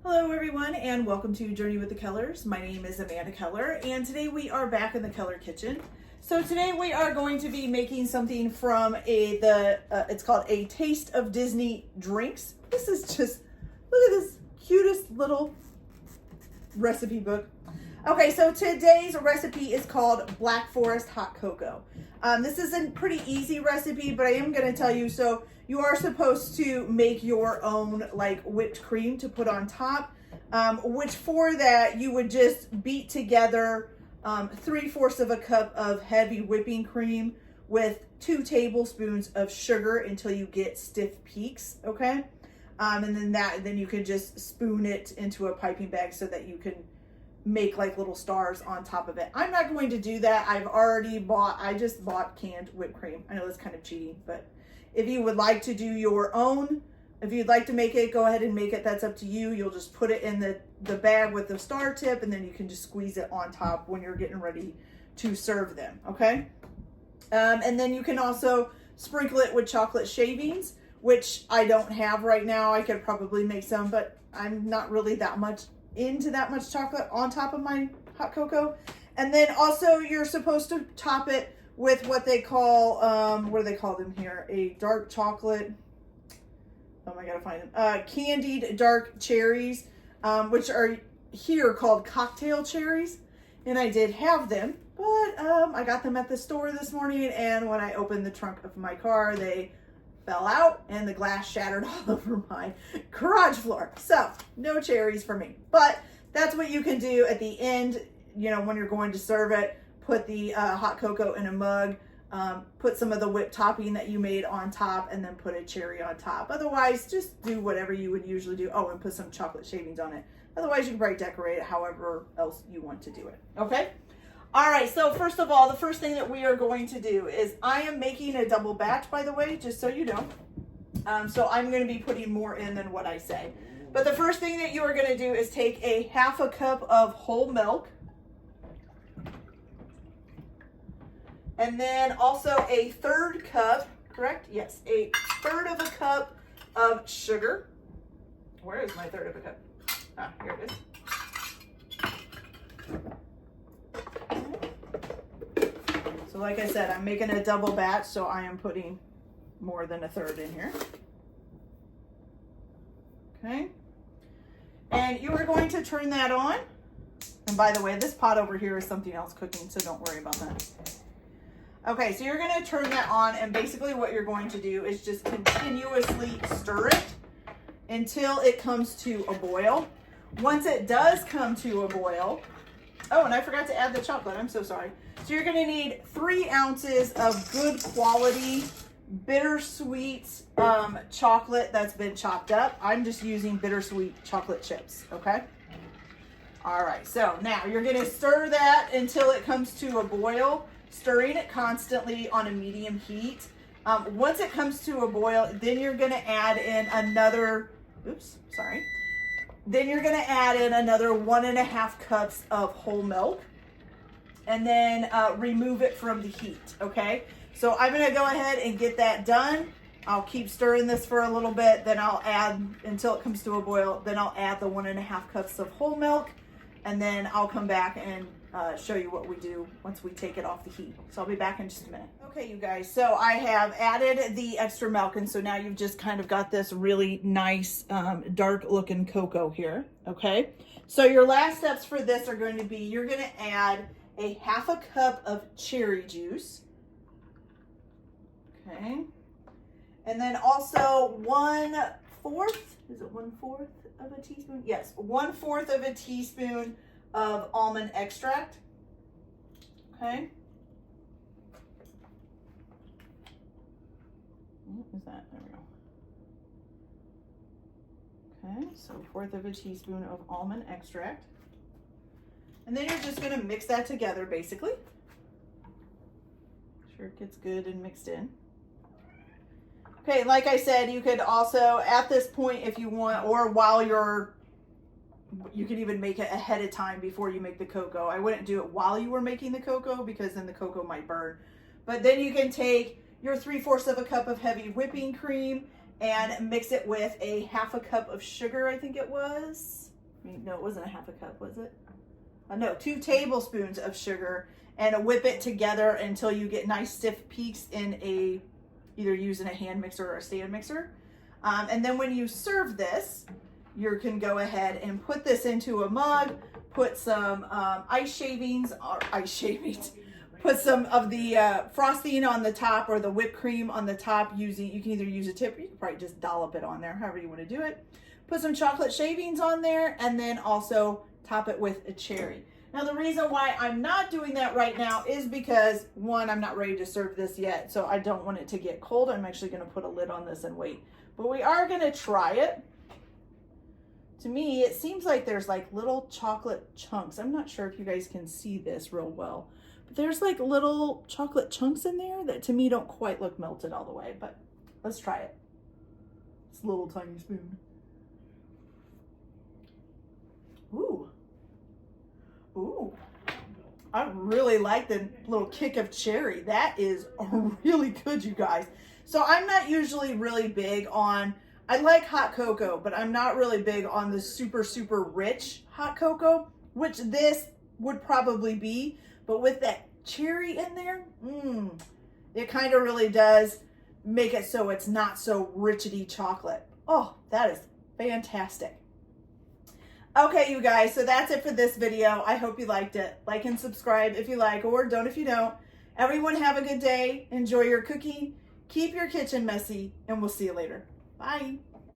Hello everyone and welcome to Journey with the Kellers. My name is Amanda Keller and today we are back in the Keller kitchen. So today we are going to be making something from it's called A Taste of Disney Drinks. This is just, look at this cutest little recipe book. Okay, so today's recipe is called Black Forest Hot Cocoa. This is a pretty easy recipe, but I am going to tell you, so you are supposed to make your own like whipped cream to put on top, which for that you would just beat together 3/4 of a cup of heavy whipping cream with 2 tablespoons of sugar until you get stiff peaks, okay? And then you can just spoon it into a piping bag so that you can make like little stars on top of it. I'm not going to do that. I just bought canned whipped cream. I know that's kind of cheating, but if you would like to do your own, if you'd like to make it, go ahead and make it. That's up to you. You'll just put it in the bag with the star tip, and then you can just squeeze it on top when you're getting ready to serve them, okay? And then you can also sprinkle it with chocolate shavings, which I don't have right now. I could probably make some, but I'm not really that much into that much chocolate on top of my hot cocoa. And then also you're supposed to top it with what they call, what do they call them here? A dark chocolate, I gotta find them. Candied dark cherries, which are here called cocktail cherries. And I did have them, but I got them at the store this morning, and when I opened the trunk of my car, they fell out and the glass shattered all over my garage floor. So no cherries for me, but that's what you can do at the end, you know, when you're going to serve it. Put the hot cocoa in a mug, put some of the whipped topping that you made on top, and then put a cherry on top. Otherwise, just do whatever you would usually do. Oh, and put some chocolate shavings on it. Otherwise, you can probably decorate it however else you want to do it. Okay? All right, so first of all, the first thing that we are going to do is I am making a double batch, by the way, just so you know. So I'm going to be putting more in than what I say. But the first thing that you are going to do is take a 1/2 cup of whole milk. And then also a 1/3 cup, correct? Yes, a 1/3 of a cup of sugar. Where is my 1/3 of a cup? Ah, here it is. So like I said, I'm making a double batch, so I am putting more than a 1/3 in here. Okay. And you are going to turn that on. And by the way, this pot over here is something else cooking, so don't worry about that. Okay, so you're going to turn that on, and basically what you're going to do is just continuously stir it until it comes to a boil. Once it does come to a boil, oh, and I forgot to add the chocolate. I'm so sorry. So you're going to need 3 ounces of good quality bittersweet chocolate that's been chopped up. I'm just using bittersweet chocolate chips, okay? All right, so now you're going to stir that until it comes to a boil, stirring it constantly on a medium heat. Once it comes to a boil, then you're going to add in another, then you're going to add in another 1.5 cups of whole milk, and then remove it from the heat, okay? So I'm going to go ahead and get that done. I'll keep stirring this for a little bit, then I'll add, until it comes to a boil, then I'll add the 1.5 cups of whole milk, and then I'll come back and show you what we do once we take it off the heat. So I'll be back in just a minute. Okay, you guys, so I have added the extra milk, and so now you've just kind of got this really nice dark looking cocoa here, okay? So your last steps for this are going to be, you're going to add a 1/2 cup of cherry juice, okay? And then also 1/4, is it 1/4 of a teaspoon? Yes, 1/4 of a teaspoon of almond extract, okay? What is that? There we go. Okay, so 1/4 of a teaspoon of almond extract. And then you're just gonna mix that together, basically. Make sure it gets good and mixed in. Okay, like I said, you could also, at this point, if you want, or while you could even make it ahead of time before you make the cocoa. I wouldn't do it while you were making the cocoa because then the cocoa might burn. But then you can take your 3/4 of a cup of heavy whipping cream and mix it with a 1/2 cup of sugar, I think it was. no, it wasn't a half a cup, was it? No, 2 tablespoons of sugar, and whip it together until you get nice stiff peaks in either using a hand mixer or a stand mixer. And then when you serve this, you can go ahead and put this into a mug, put some ice shavings, put some of the frosting on the top or the whipped cream on the top you can either use a tip or you can probably just dollop it on there, however you want to do it. Put some chocolate shavings on there and then also top it with a cherry. Now the reason why I'm not doing that right now is because, one, I'm not ready to serve this yet, so I don't want it to get cold. I'm actually going to put a lid on this and wait. But we are going to try it. To me, it seems like there's like little chocolate chunks. I'm not sure if you guys can see this real well, but there's like little chocolate chunks in there that to me don't quite look melted all the way, but let's try it. It's a little tiny spoon. Ooh. Ooh. I really like the little kick of cherry. That is really good, you guys. So I'm not usually really big on, I like hot cocoa, but I'm not really big on the super, super rich hot cocoa, which this would probably be. But with that cherry in there, it kind of really does make it so it's not so richity chocolate. Oh, that is fantastic. Okay, you guys, so that's it for this video. I hope you liked it. Like and subscribe if you like, or don't if you don't. Everyone have a good day. Enjoy your cooking. Keep your kitchen messy, and we'll see you later. Bye.